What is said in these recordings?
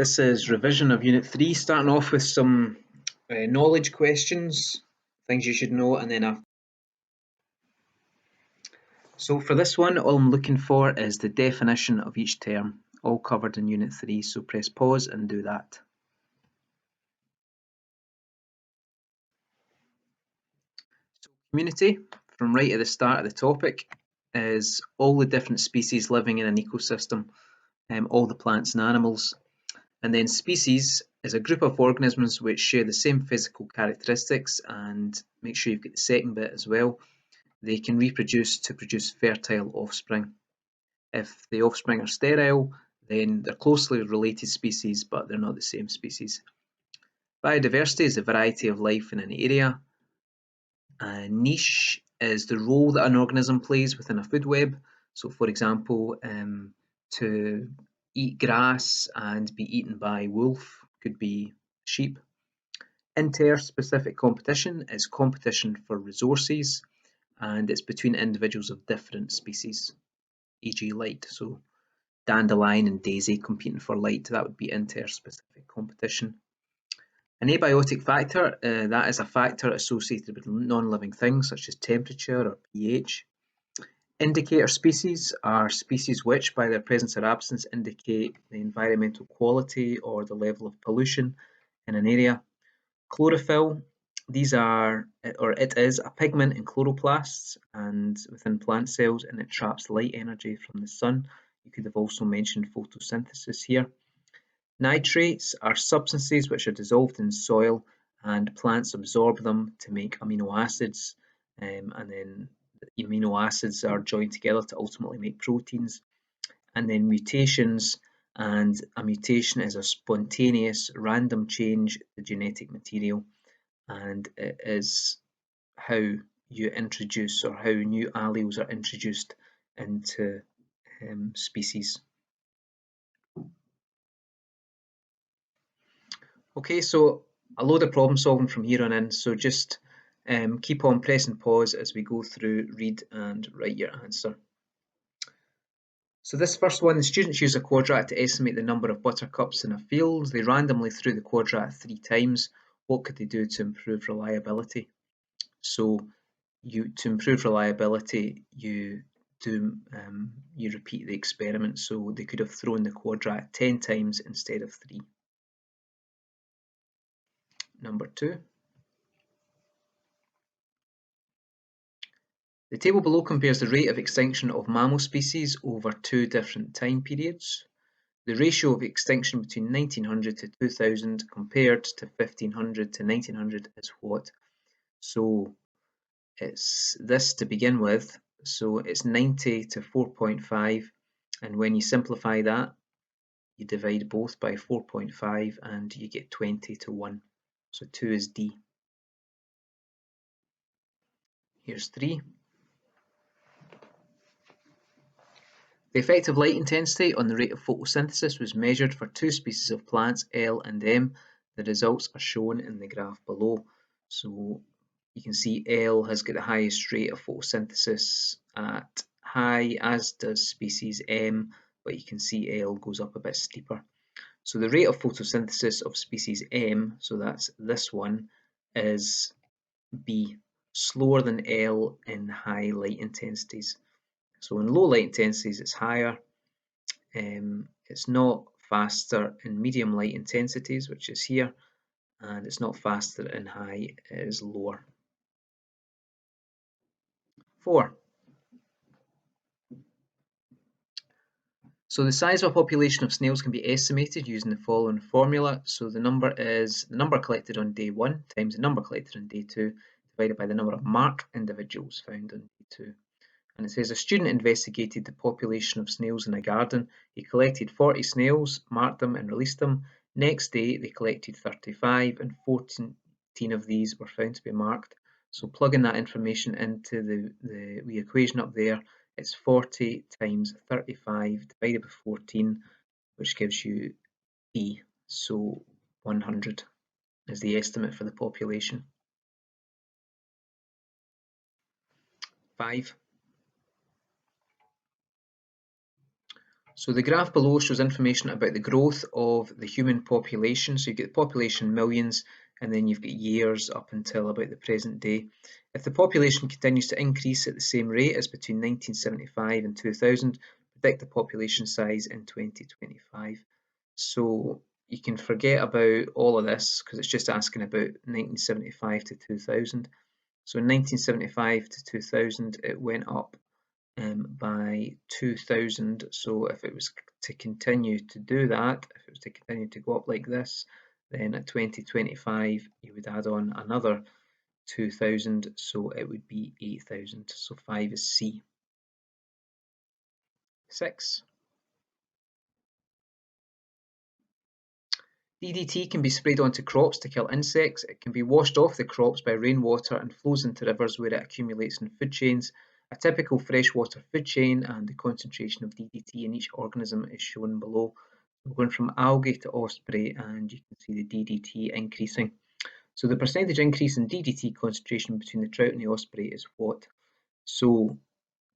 This is revision of Unit 3, starting off with some knowledge questions, things you should know, and then after. So for this one, all I'm looking for is the definition of each term, all covered in Unit 3, so press pause and do that. So community, from right at the start of the topic, is all the different species living in an ecosystem, all the plants and animals. And then species is a group of organisms which share the same physical characteristics, and make sure you've got the second bit as well. They can reproduce to produce fertile offspring. If the offspring are sterile, then they're closely related species, but they're not the same species. Biodiversity is the variety of life in an area. Niche is the role that an organism plays within a food web. So, for example, to eat grass and be eaten by wolf could be sheep. Interspecific competition is competition for resources, and it's between individuals of different species, e.g. light. So dandelion and daisy competing for light, that would be interspecific competition. An abiotic factor, that is a factor associated with non-living things such as temperature or pH. Indicator species are species which, by their presence or absence, indicate the environmental quality or the level of pollution in an area. Chlorophyll, it is a pigment in chloroplasts and within plant cells, and it traps light energy from the sun. You could have also mentioned photosynthesis here. Nitrates are substances which are dissolved in soil and plants absorb them to make amino acids, and then the amino acids are joined together to ultimately make proteins. And then mutations, and a mutation is a spontaneous random change in the genetic material, and it is how you introduce or how new alleles are introduced into species. Okay, so a load of problem solving from here on in, so just keep on pressing pause as we go through, read and write your answer. So this first one, the students use a quadrat to estimate the number of buttercups in a field. They randomly threw the quadrat 3 times. What could they do to improve reliability? So to improve reliability, you repeat the experiment. So they could have thrown the quadrat 10 times instead of 3. Number 2. The table below compares the rate of extinction of mammal species over 2 different time periods. The ratio of extinction between 1900 to 2000 compared to 1500 to 1900 is what? So it's this to begin with. So it's 90 to 4.5, and when you simplify that, you divide both by 4.5 and you get 20 to 1. So 2 is D. Here's 3. The effect of light intensity on the rate of photosynthesis was measured for 2 species of plants, L and M. The results are shown in the graph below. So you can see L has got the highest rate of photosynthesis at high, as does species M, but you can see L goes up a bit steeper. So the rate of photosynthesis of species M, so that's this one, is B, slower than L in high light intensities. So in low light intensities it's higher, it's not faster in medium light intensities, which is here, and it's not faster in high, it is lower. 4. So the size of a population of snails can be estimated using the following formula. So the number is the number collected on day 1 times the number collected on day 2 divided by the number of marked individuals found on day 2. And it says a student investigated the population of snails in a garden. He collected 40 snails, marked them and released them. Next day they collected 35 and 14 of these were found to be marked. So plugging that information into the equation up there, it's 40 times 35 divided by 14, which gives you B. So 100 is the estimate for the population. 5. So the graph below shows information about the growth of the human population. So you get the population millions, and then you've got years up until about the present day. If the population continues to increase at the same rate as between 1975 and 2000, predict the population size in 2025. So you can forget about all of this because it's just asking about 1975 to 2000. So in 1975 to 2000, it went up by 2000. So if it was to continue to do that, if it was to continue to go up like this, then at 2025 you would add on another 2000, so it would be 8000. So 5 is C. 6. DDT can be sprayed onto crops to kill insects. It can be washed off the crops by rainwater and flows into rivers where it accumulates in food chains. A typical freshwater food chain and the concentration of DDT in each organism is shown below. We're going from algae to osprey, and you can see the DDT increasing. So the percentage increase in DDT concentration between the trout and the osprey is what? So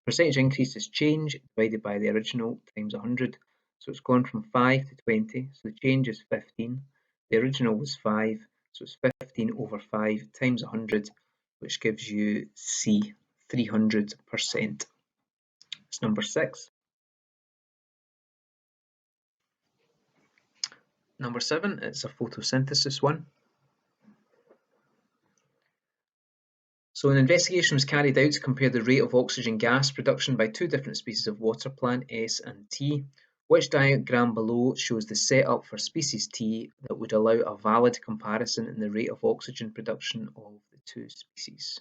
percentage increase is change divided by the original times 100. So it's gone from 5 to 20, so the change is 15. The original was 5, so it's 15 over 5 times 100, which gives you C, 300%. It's number 6. Number 7, it's a photosynthesis one. So an investigation was carried out to compare the rate of oxygen gas production by two different species of water plant, S and T. Which diagram below shows the setup for species T that would allow a valid comparison in the rate of oxygen production of the two species?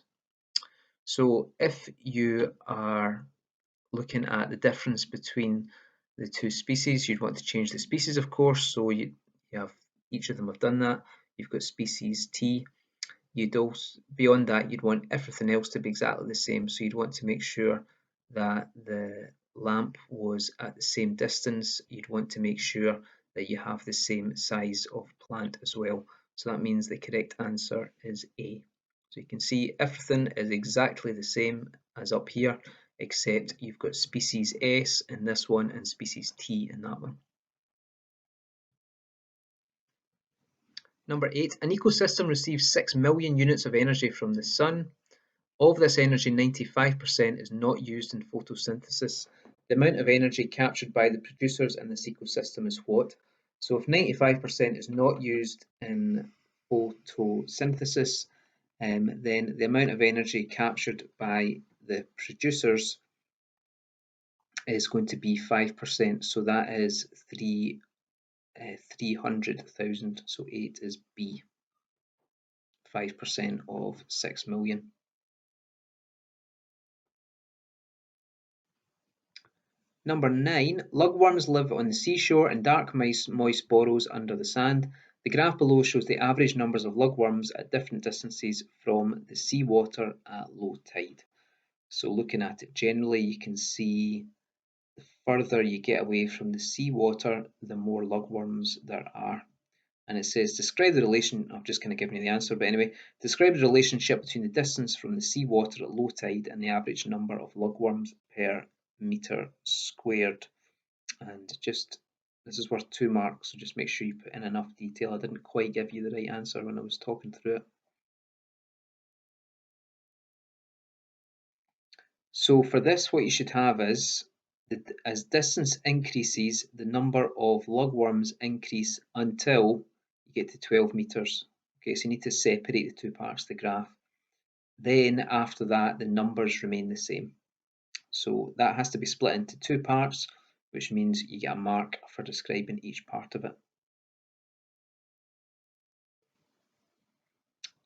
So if you are looking at the difference between the two species, you'd want to change the species, of course. So you have each of them have done that. You've got species T. You'd also, beyond that, you'd want everything else to be exactly the same. So you'd want to make sure that the lamp was at the same distance. You'd want to make sure that you have the same size of plant as well. So that means the correct answer is A. So you can see everything is exactly the same as up here, except you've got species S in this one and species T in that one. Number 8, an ecosystem receives 6 million units of energy from the sun. Of this energy, 95% is not used in photosynthesis. The amount of energy captured by the producers in this ecosystem is what? So if 95% is not used in photosynthesis, then the amount of energy captured by the producers is going to be 5%. So that is 300,000. So 8 is B. 5% of 6 million. Number 9, lugworms live on the seashore in dark moist burrows under the sand. The graph below shows the average numbers of lugworms at different distances from the seawater at low tide. So looking at it generally, you can see the further you get away from the seawater, the more lugworms there are. And it says, describe the relation, I've just kind of given you the answer, but anyway, describe the relationship between the distance from the seawater at low tide and the average number of lugworms per metre squared. And just, this is worth 2 marks, so just make sure you put in enough detail. I didn't quite give you the right answer when I was talking through it. So for this, what you should have is, as distance increases, the number of lugworms increase until you get to 12 metres. Okay, so you need to separate the two parts of the graph. Then after that, the numbers remain the same. So that has to be split into 2 parts, which means you get a mark for describing each part of it.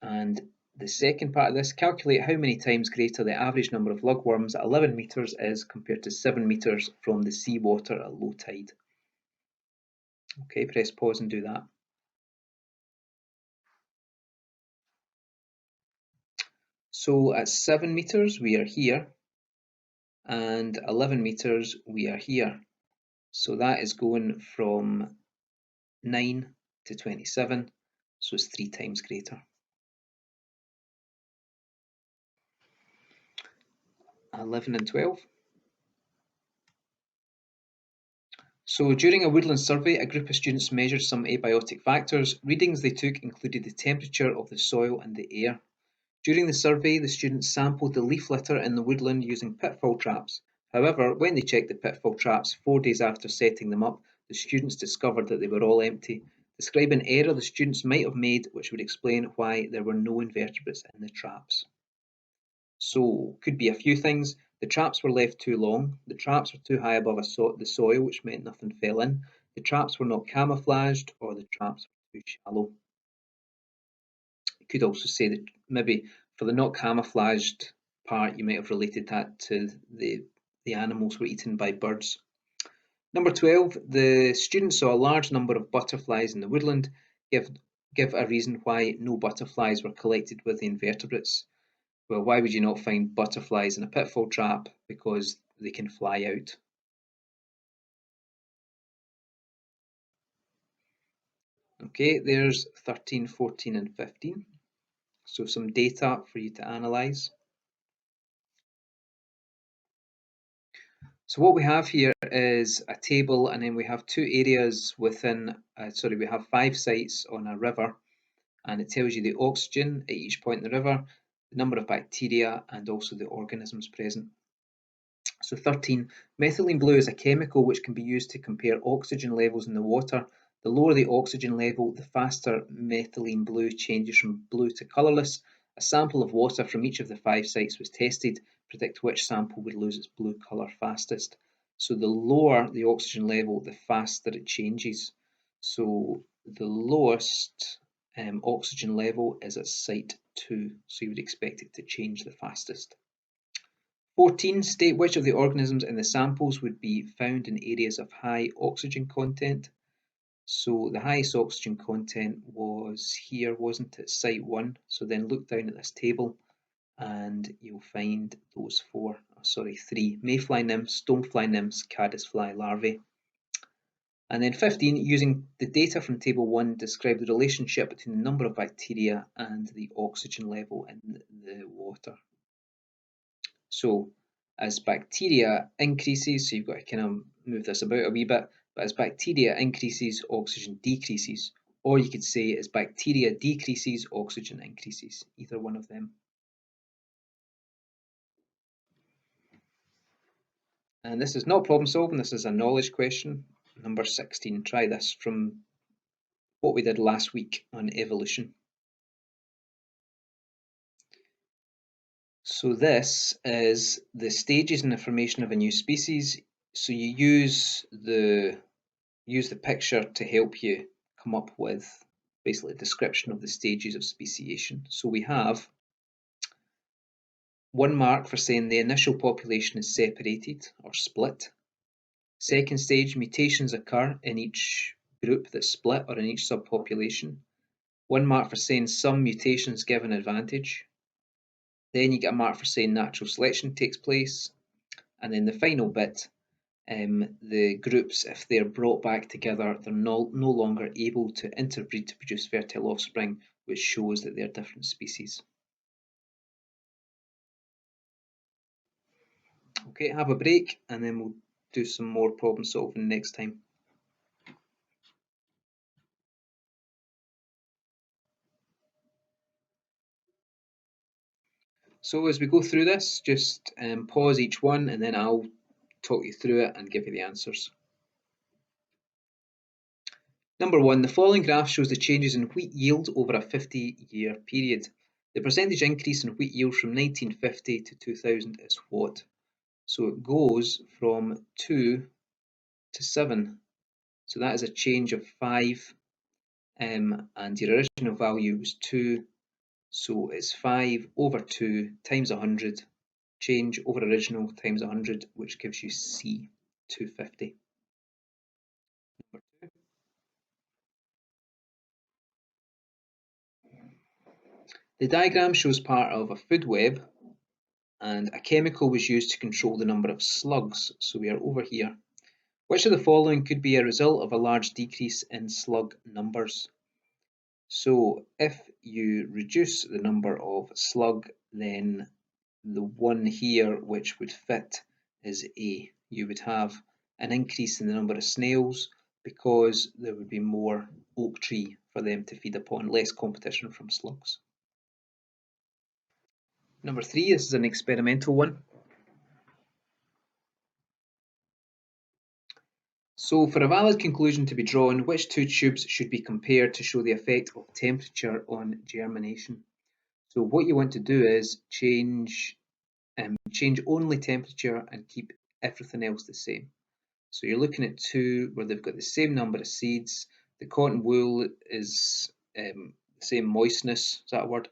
And the second part of this, calculate how many times greater the average number of lugworms at 11 metres is compared to 7 metres from the seawater at low tide. Okay, press pause and do that. So at 7 metres we are here, and 11 metres we are here. So that is going from 9 to 27, so it's 3 times greater. 11 and 12. So during a woodland survey, a group of students measured some abiotic factors. Readings they took included the temperature of the soil and the air. During the survey, the students sampled the leaf litter in the woodland using pitfall traps. However, when they checked the pitfall traps 4 days after setting them up, the students discovered that they were all empty. Describe an error the students might have made which would explain why there were no invertebrates in the traps. So, could be a few things. The traps were left too long, the traps were too high above the soil, which meant nothing fell in, the traps were not camouflaged, or the traps were too shallow. You could also say that maybe for the not camouflaged part, you might have related that to the animals were eaten by birds. Number 12, the students saw a large number of butterflies in the woodland. Give a reason why no butterflies were collected with the invertebrates. Well, why would you not find butterflies in a pitfall trap? Because they can fly out. Okay, there's 13, 14 and 15. So some data for you to analyse. So what we have here is a table, and then we have two areas within, we have 5 sites on a river, and it tells you the oxygen at each point in the river, the number of bacteria, and also the organisms present. So 13, methylene blue is a chemical which can be used to compare oxygen levels in the water. The lower the oxygen level, the faster methylene blue changes from blue to colourless. A sample of water from each of the 5 sites was tested. Predict which sample would lose its blue colour fastest. So the lower the oxygen level, the faster it changes. So the lowest oxygen level is at site 2, so you would expect it to change the fastest. 14. State which of the organisms in the samples would be found in areas of high oxygen content. So the highest oxygen content was here, wasn't it? Site 1. So then look down at this table and you'll find those 3 mayfly nymphs, stonefly nymphs, caddisfly larvae. And then 15, using the data from table 1, describe the relationship between the number of bacteria and the oxygen level in the water. So as bacteria increases, so you've got to kind of move this about a wee bit, but as bacteria increases, oxygen decreases. Or you could say as bacteria decreases, oxygen increases, either one of them. And this is not problem solving, this is a knowledge question. Number 16, try this from what we did last week on evolution. So this is the stages in the formation of a new species. So you use the picture to help you come up with basically a description of the stages of speciation. So we have 1 mark for saying the initial population is separated or split. Second stage, mutations occur in each group that's split or in each subpopulation. 1 mark for saying some mutations give an advantage. Then you get a mark for saying natural selection takes place. And then the final bit, the groups, if they're brought back together, they're no longer able to interbreed to produce fertile offspring, which shows that they're different species. Okay, have a break and then we'll do some more problem solving next time. So as we go through this, just pause each one and then I'll talk you through it and give you the answers. Number 1, the following graph shows the changes in wheat yield over a 50-year period. The percentage increase in wheat yield from 1950 to 2000 is what? So it goes from 2 to 7. So that is a change of 5, and your original value was 2. So it's 5 over 2 times 100, change over original times 100, which gives you C, 250. Number 2. The diagram shows part of a food web and a chemical was used to control the number of slugs. So we are over here. Which of the following could be a result of a large decrease in slug numbers? So if you reduce the number of slug, then the one here which would fit is A. You would have an increase in the number of snails because there would be more oak tree for them to feed upon, less competition from slugs. Number 3, this is an experimental one. So for a valid conclusion to be drawn, which two tubes should be compared to show the effect of temperature on germination? So what you want to do is change only temperature and keep everything else the same. So you're looking at two where they've got the same number of seeds. The cotton wool is the same moistness, is that a word?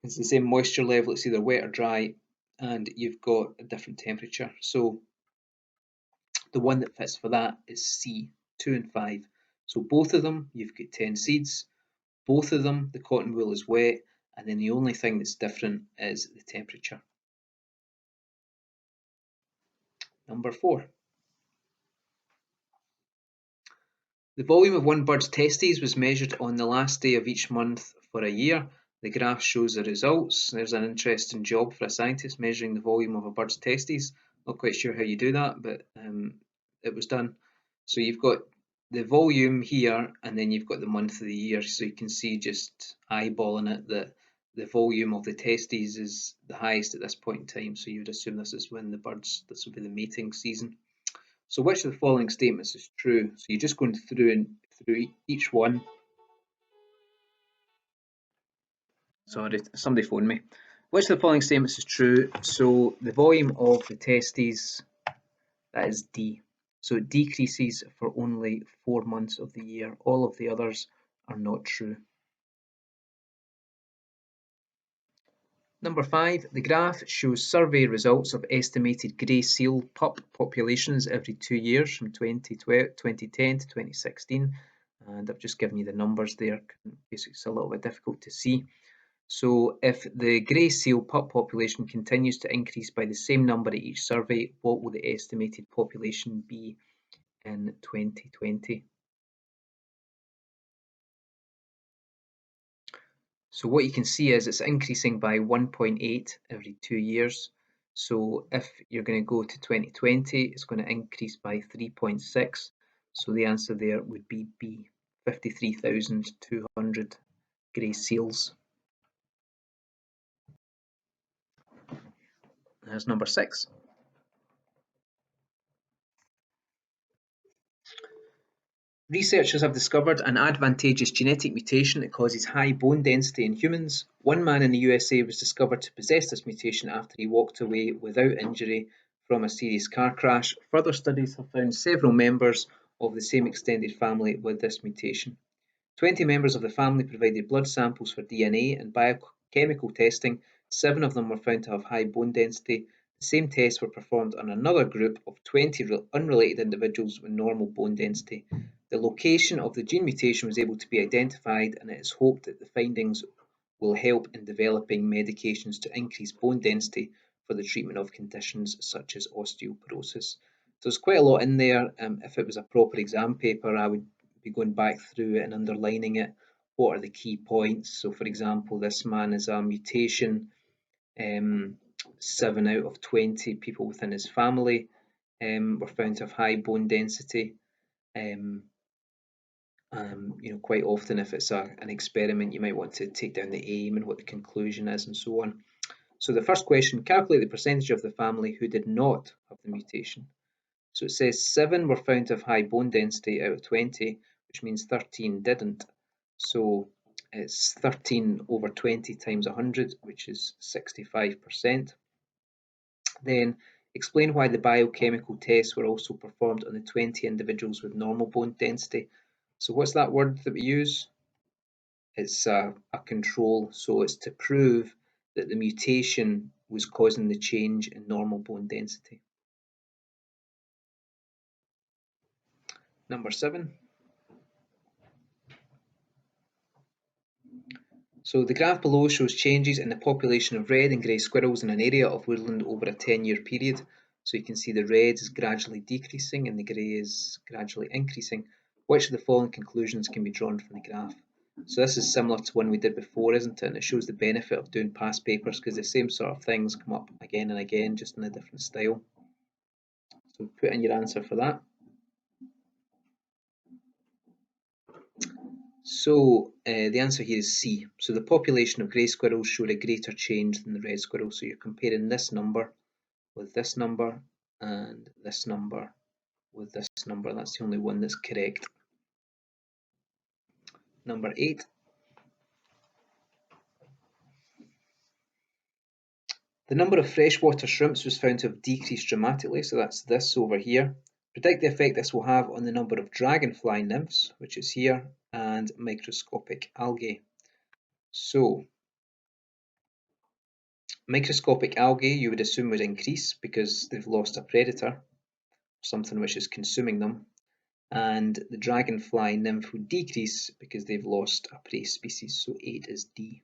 It's the same moisture level, it's either wet or dry, and you've got a different temperature. So the one that fits for that is C, 2 and 5. So both of them, you've got 10 seeds. Both of them, the cotton wool is wet, and then the only thing that's different is the temperature. Number 4. The volume of one bird's testes was measured on the last day of each month for a year. The graph shows the results. There's an interesting job for a scientist, measuring the volume of a bird's testes. Not quite sure how you do that, but it was done. So you've got the volume here, and then you've got the month of the year. So you can see, just eyeballing it, that the volume of the testes is the highest at this point in time. So you would assume this is when this will be the mating season. So which of the following statements is true? So you're just going through each one. Sorry, somebody phoned me. Which of the following statements is true? So the volume of the testes, that is D. So it decreases for only 4 months of the year. All of the others are not true. Number 5, the graph shows survey results of estimated grey seal pup populations every 2 years from 2010 to 2016. And I've just given you the numbers there. Basically, it's a little bit difficult to see. So if the grey seal pup population continues to increase by the same number at each survey, what will the estimated population be in 2020? So what you can see is it's increasing by 1.8 every 2 years. So if you're going to go to 2020, it's going to increase by 3.6. So the answer there would be B, 53,200 grey seals. There's number 6. Researchers have discovered an advantageous genetic mutation that causes high bone density in humans. One man in the USA was discovered to possess this mutation after he walked away without injury from a serious car crash. Further studies have found several members of the same extended family with this mutation. 20 members of the family provided blood samples for DNA and biochemical testing. 7 of them were found to have high bone density. The same tests were performed on another group of 20 unrelated individuals with normal bone density. The location of the gene mutation was able to be identified, and it is hoped that the findings will help in developing medications to increase bone density for the treatment of conditions such as osteoporosis. So there's quite a lot in there. If it was a proper exam paper, I would be going back through it and underlining it. What are the key points? So for example, this man is a mutation. 7 out of 20 people within his family were found to have high bone density. Quite often, if it's an experiment, you might want to take down the aim and what the conclusion is and so on. So the first question, calculate the percentage of the family who did not have the mutation. So it says 7 were found to have high bone density out of 20, which means 13 didn't. So it's 13 over 20 times 100, which is 65%. Then explain why the biochemical tests were also performed on the 20 individuals with normal bone density. So what's that word that we use? It's a control, so it's to prove that the mutation was causing the change in normal bone density. Number 7. So the graph below shows changes in the population of red and grey squirrels in an area of woodland over a 10-year period. So you can see the red is gradually decreasing and the grey is gradually increasing. Which of the following conclusions can be drawn from the graph? So this is similar to one we did before, isn't it? And it shows the benefit of doing past papers because the same sort of things come up again and again, just in a different style. So put in your answer for that. So the answer here is C. So the population of grey squirrels showed a greater change than the red squirrel. So you're comparing this number with this number and this number with this number. That's the only one that's correct. Number 8. The number of freshwater shrimps was found to have decreased dramatically, so that's this over here. Predict the effect this will have on the number of dragonfly nymphs, which is here, and microscopic algae. So, microscopic algae you would assume would increase because they've lost a predator, something which is consuming them, and the dragonfly nymph would decrease because they've lost a prey species, so 8 is D.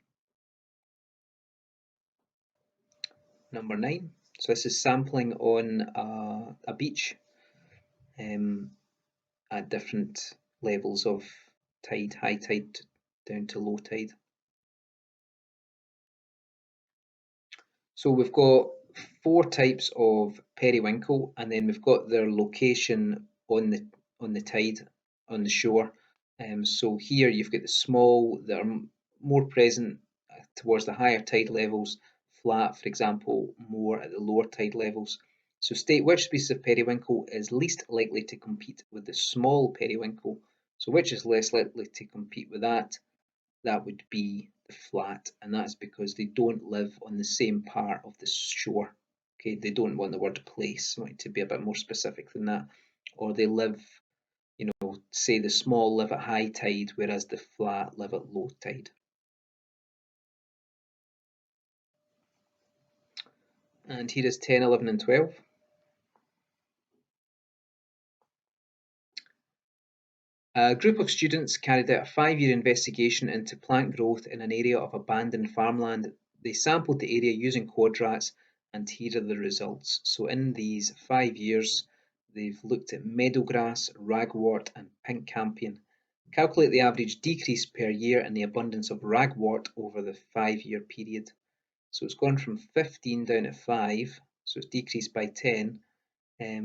Number 9. So this is sampling on a beach at different levels of tide, high tide down to low tide. So we've got 4 types of periwinkle, and then we've got their location on the tide, on the shore. So here you've got the small that are more present towards the higher tide levels, flat, for example, more at the lower tide levels. So state which species of periwinkle is least likely to compete with the small periwinkle. So which is less likely to compete with that? That would be the flat, and that's because they don't live on the same part of the shore. Okay, they don't want the word place, want to be a bit more specific than that. Or they live, say the small live at high tide, whereas the flat live at low tide. And here is 10, 11 and 12. A group of students carried out a 5-year investigation into plant growth in an area of abandoned farmland. They sampled the area using quadrats, and here are the results. So in these 5 years, they've looked at meadowgrass, ragwort and pink campion. Calculate the average decrease per year in the abundance of ragwort over the 5-year period. So it's gone from 15 down to 5, so it's decreased by 10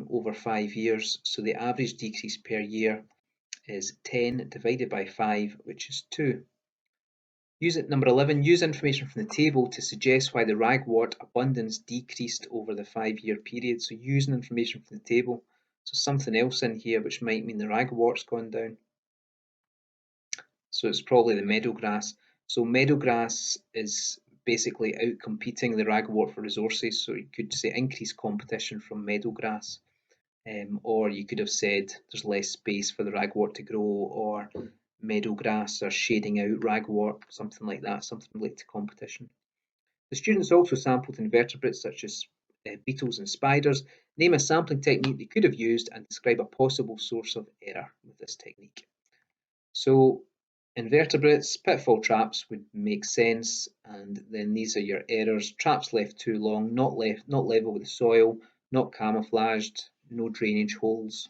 over 5 years. So the average decrease per year is 10 divided by 5, which is 2. Number 11, use information from the table to suggest why the ragwort abundance decreased over the 5-year period. So using information from the table, so something else in here which might mean the ragwort's gone down. So it's probably the meadowgrass. So meadowgrass is basically out-competing the ragwort for resources, so you could say increased competition from meadowgrass. Or you could have said there's less space for the ragwort to grow, or meadowgrass are shading out ragwort, something like that, something related to competition. The students also sampled invertebrates such as beetles and spiders. Name a sampling technique they could have used and describe a possible source of error with this technique. So invertebrates, pitfall traps would make sense, and then these are your errors. Traps left too long, not level with the soil, not camouflaged, no drainage holes.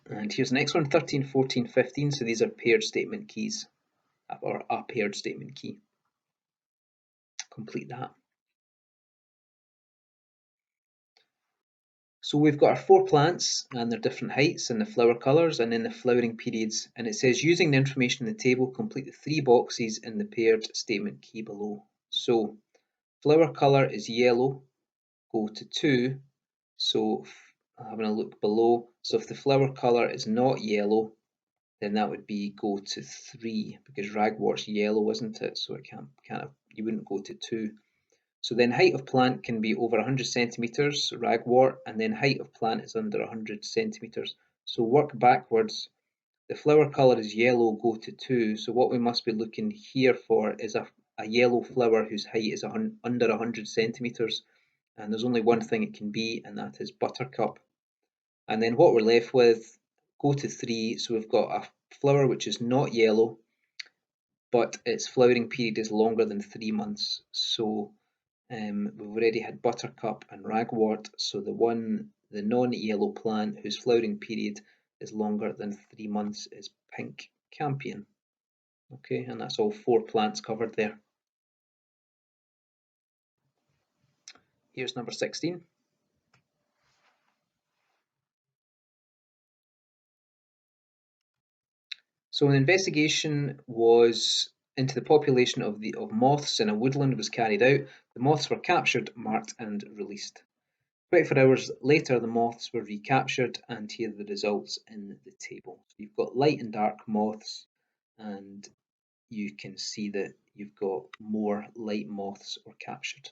And here's the next one, 13, 14, 15. So these are paired statement keys, or a paired statement key. Complete that. So we've got our 4 plants and their different heights and the flower colours and then the flowering periods. And it says using the information in the table, complete the 3 boxes in the paired statement key below. So flower colour is yellow, go to 2. So having a look below, so if the flower colour is not yellow, then that would be go to 3, because ragwort's yellow, isn't it? So it you wouldn't go to 2. So then height of plant can be over 100 centimeters, ragwort, and then height of plant is under 100 centimeters. So work backwards. The flower colour is yellow, go to 2. So what we must be looking here for is a yellow flower whose height is under 100 centimeters. And there's only one thing it can be, and that is buttercup. And then what we're left with, go to 3. So we've got a flower which is not yellow, but its flowering period is longer than 3 months. So we've already had buttercup and ragwort, so the non-yellow plant whose flowering period is longer than 3 months is pink campion. Okay, and that's all 4 plants covered there. Here's number 16. So an investigation was into the population of moths in a woodland was carried out. The moths were captured, marked and released. 24 hours later, the moths were recaptured, and here are the results in the table. So you've got light and dark moths, and you can see that you've got more light moths were captured.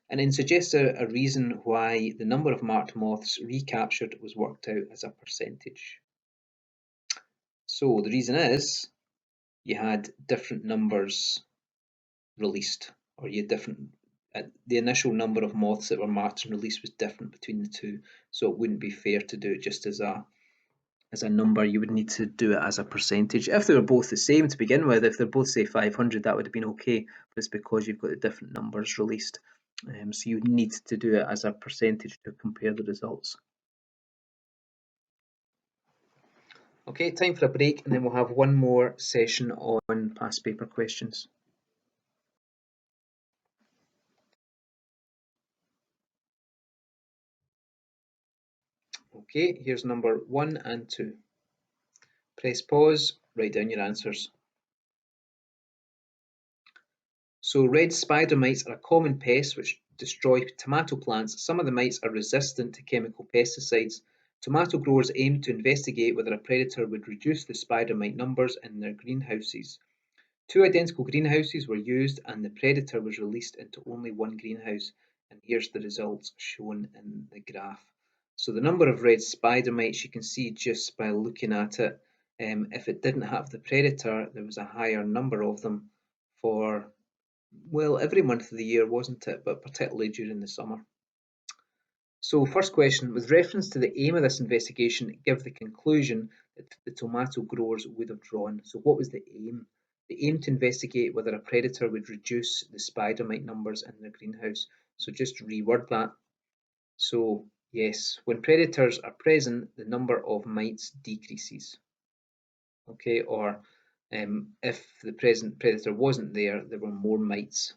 And then suggests a reason why the number of marked moths recaptured was worked out as a percentage. So the reason is you had different numbers released, or you had different. The initial number of moths that were marked and released was different between the two, so it wouldn't be fair to do it just as a number. You would need to do it as a percentage. If they were both the same to begin with, if they're both say 500, that would have been okay, but it's because you've got the different numbers released. So you need to do it as a percentage to compare the results. Okay, time for a break, and then we'll have one more session on past paper questions. Okay, here's number 1 and 2. Press pause, write down your answers. So red spider mites are a common pest which destroy tomato plants. Some of the mites are resistant to chemical pesticides. Tomato growers aim to investigate whether a predator would reduce the spider mite numbers in their greenhouses. 2 identical greenhouses were used and the predator was released into only one greenhouse. And here's the results shown in the graph. So the number of red spider mites you can see just by looking at it. If it didn't have the predator, there was a higher number of them for, well, every month of the year, wasn't it? But particularly during the summer. So first question, with reference to the aim of this investigation, give the conclusion that the tomato growers would have drawn. So what was the aim? The aim to investigate whether a predator would reduce the spider mite numbers in their greenhouse. So just reword that. So yes, when predators are present, the number of mites decreases. Okay, or if the present predator wasn't there, there were more mites.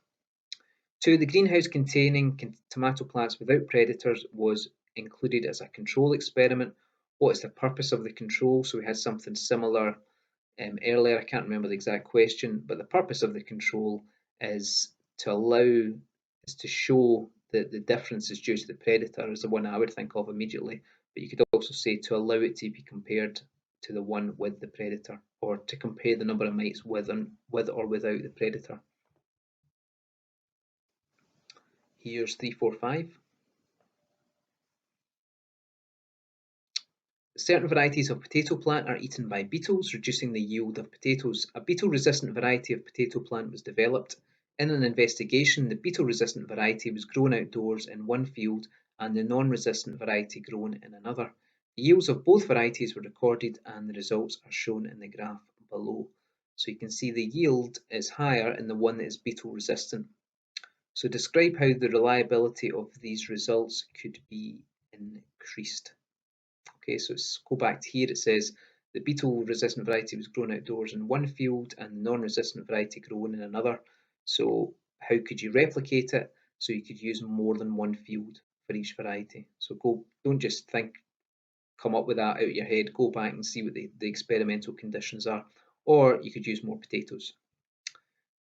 2. The greenhouse containing tomato plants without predators was included as a control experiment. What is the purpose of the control? So we had something similar earlier. I can't remember the exact question, but the purpose of the control is to show that the difference is due to the predator is the one I would think of immediately. But you could also say to allow it to be compared to the one with the predator, or to compare the number of mites with or without the predator. Here's 3, 4, 5. Certain varieties of potato plant are eaten by beetles, reducing the yield of potatoes. A beetle-resistant variety of potato plant was developed. In an investigation, the beetle-resistant variety was grown outdoors in one field and the non-resistant variety grown in another. The yields of both varieties were recorded and the results are shown in the graph below. So you can see the yield is higher in the one that is beetle-resistant. So describe how the reliability of these results could be increased. Okay, so go back to here. It says the beetle-resistant variety was grown outdoors in one field and the non-resistant variety grown in another. So how could you replicate it? So you could use more than one field for each variety. So don't just come up with that out of your head. Go back and see what the experimental conditions are. Or you could use more potatoes.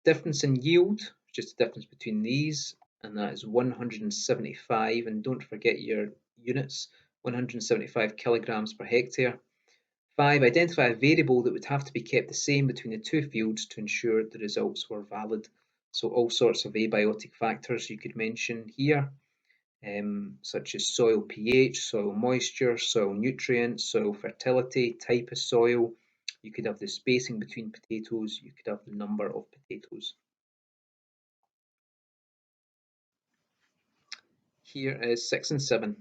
Difference in yield, just the difference between these, and that is 175. And don't forget your units. 175 kilograms per hectare. 5. Identify a variable that would have to be kept the same between the two fields to ensure the results were valid. So all sorts of abiotic factors you could mention here, such as soil pH, soil moisture, soil nutrients, soil fertility, type of soil. You could have the spacing between potatoes, you could have the number of potatoes. Here is 6 and 7.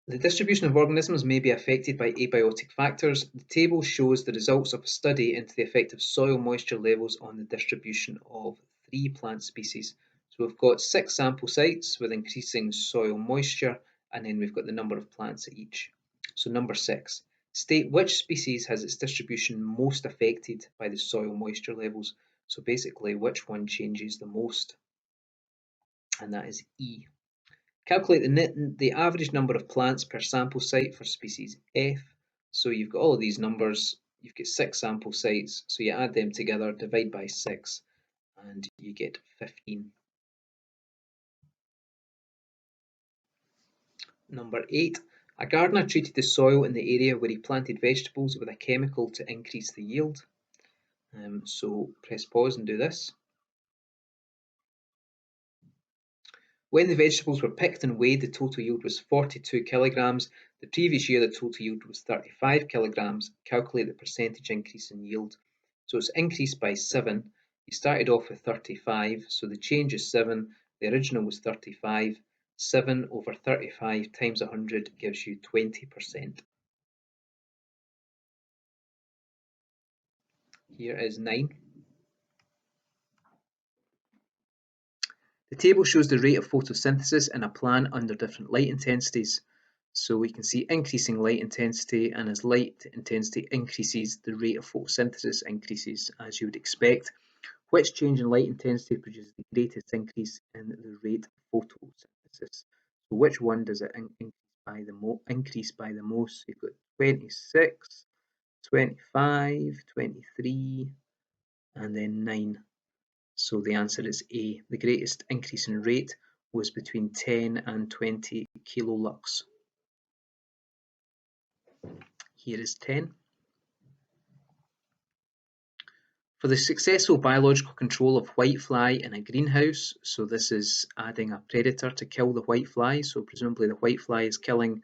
The distribution of organisms may be affected by abiotic factors. The table shows the results of a study into the effect of soil moisture levels on the distribution of 3 plant species. So we've got 6 sample sites with increasing soil moisture, and then we've got the number of plants at each. So number 6, state which species has its distribution most affected by the soil moisture levels. So basically, which one changes the most? And that is E. Calculate the average number of plants per sample site for species F. So you've got all of these numbers, you've got 6 sample sites, so you add them together, divide by 6, and you get 15. Number 8, a gardener treated the soil in the area where he planted vegetables with a chemical to increase the yield. So press pause and do this. When the vegetables were picked and weighed, the total yield was 42 kilograms. The previous year, the total yield was 35 kilograms. Calculate the percentage increase in yield. So it's increased by 7. You started off with 35, so the change is 7. The original was 35. 7 over 35 times 100 gives you 20%. Here is 9. The table shows the rate of photosynthesis in a plant under different light intensities. So we can see increasing light intensity, and as light intensity increases, the rate of photosynthesis increases, as you would expect. Which change in light intensity produces the greatest increase in the rate of photosynthesis? So which one does it increase by the most? So you've got 26, 25, 23, and then 9. So the answer is A. The greatest increase in rate was between 10 and 20 kilolux. Here is 10. For the successful biological control of whitefly in a greenhouse, so this is adding a predator to kill the whitefly, so presumably the whitefly is killing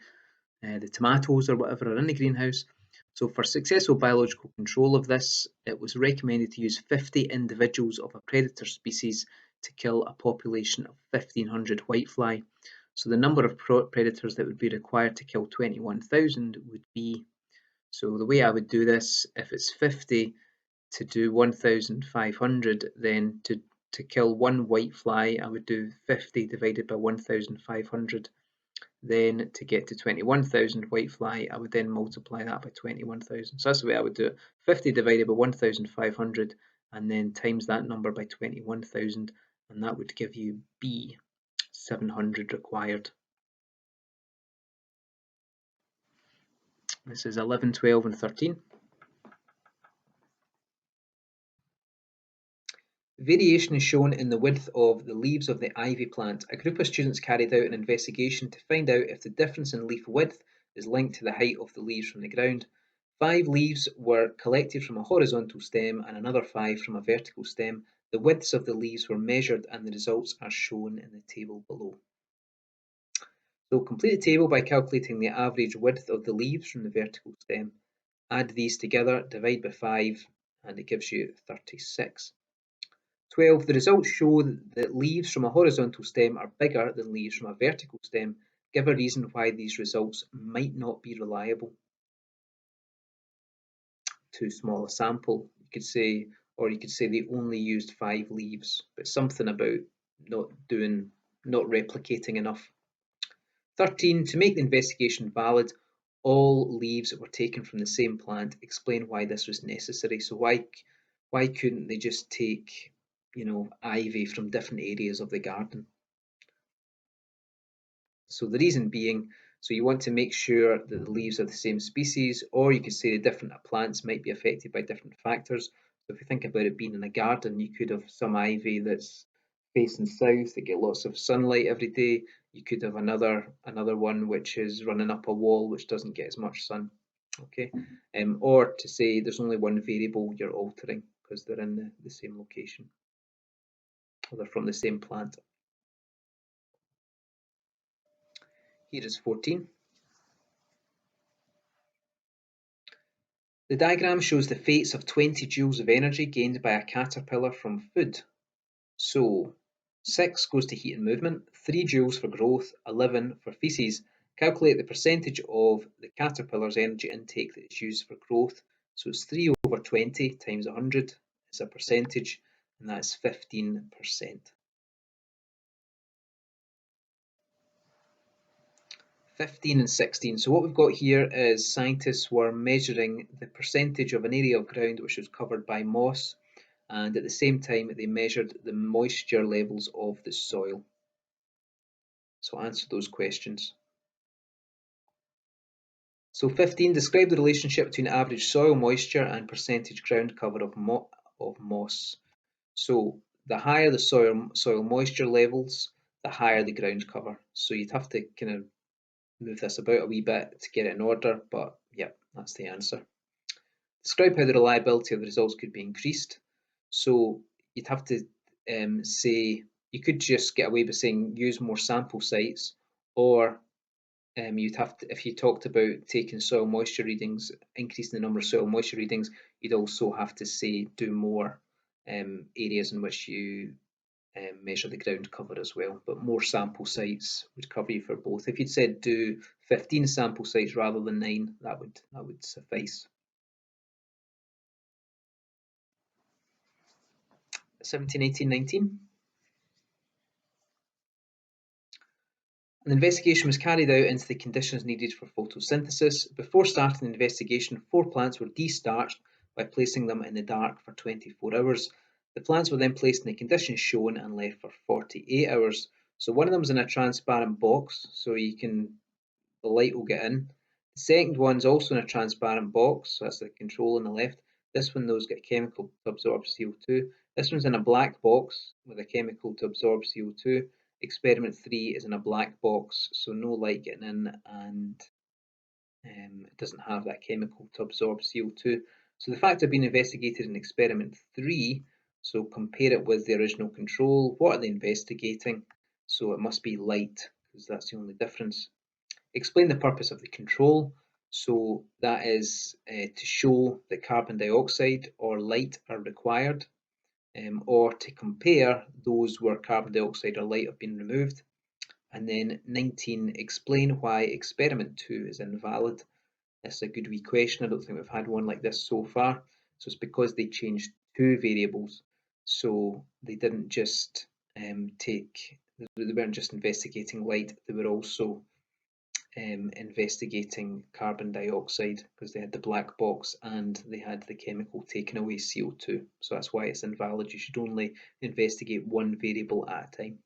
the tomatoes or whatever are in the greenhouse. So for successful biological control of this, it was recommended to use 50 individuals of a predator species to kill a population of 1,500 whitefly. So the number of predators that would be required to kill 21,000 would be, so the way I would do this, if it's 50 to do 1,500, then to kill one whitefly, I would do 50 divided by 1,500. Then to get to 21,000 whitefly, I would then multiply that by 21,000. So that's the way I would do it. 50 divided by 1,500 and then times that number by 21,000, and that would give you B, 700 required. This is 11, 12 and 13. Variation is shown in the width of the leaves of the ivy plant. A group of students carried out an investigation to find out if the difference in leaf width is linked to the height of the leaves from the ground. 5 leaves were collected from a horizontal stem and another 5 from a vertical stem. The widths of the leaves were measured and the results are shown in the table below. So complete the table by calculating the average width of the leaves from the vertical stem. Add these together, divide by 5, and it gives you 36. 12. The results show that leaves from a horizontal stem are bigger than leaves from a vertical stem. Give a reason why these results might not be reliable. Too small a sample, you could say, or you could say they only used 5 leaves, but something about not replicating enough. 13. To make the investigation valid, all leaves were taken from the same plant. Explain why this was necessary. So why couldn't they just take, ivy from different areas of the garden? So the reason being, so you want to make sure that the leaves are the same species, or you could say the different plants might be affected by different factors. So if you think about it being in a garden, you could have some ivy that's facing south that get lots of sunlight every day. You could have another one which is running up a wall which doesn't get as much sun. Okay, or to say there's only one variable you're altering because they're in the same location, or they're from the same plant. Here is 14. The diagram shows the fates of 20 joules of energy gained by a caterpillar from food. So 6 goes to heat and movement, 3 joules for growth, 11 for feces. Calculate the percentage of the caterpillar's energy intake that is used for growth. So it's 3 over 20 times 100 is a percentage, and that's 15%. 15 and 16. So what we've got here is scientists were measuring the percentage of an area of ground which was covered by moss, and at the same time they measured the moisture levels of the soil. So answer those questions. So 15, describe the relationship between average soil moisture and percentage ground cover of moss. So the higher the soil moisture levels, the higher the ground cover. So you'd have to kind of move this about a wee bit to get it in order, but yeah, that's the answer. Describe how the reliability of the results could be increased. So you'd have to say, you could just get away with saying use more sample sites, or you'd have to, if you talked about taking soil moisture readings, increasing the number of soil moisture readings, you'd also have to say do more areas in which you measure the ground cover as well. But more sample sites would cover you for both. If you'd said do 15 sample sites rather than 9, that would suffice. 17, 18, 19. An investigation was carried out into the conditions needed for photosynthesis. Before starting the investigation, 4 plants were de-starched by placing them in the dark for 24 hours. The plants were then placed in the conditions shown and left for 48 hours. So one of them is in a transparent box, so the light will get in. The second one's also in a transparent box, so that's the control on the left. This one, those get chemical to absorb CO2. This one's in a black box with a chemical to absorb CO2. Experiment 3 is in a black box, so no light getting in, and it doesn't have that chemical to absorb CO2. So the facts have been investigated in experiment 3, so compare it with the original control. What are they investigating? So it must be light, because that's the only difference. Explain the purpose of the control. So that is to show that carbon dioxide or light are required, or to compare those where carbon dioxide or light have been removed. And then 19, explain why experiment 2 is invalid. This is a good wee question. I don't think we've had one like this so far. So it's because they changed 2 variables. So they didn't just they weren't just investigating light, they were also investigating carbon dioxide, because they had the black box and they had the chemical taking away CO2. So that's why it's invalid. You should only investigate one variable at a time.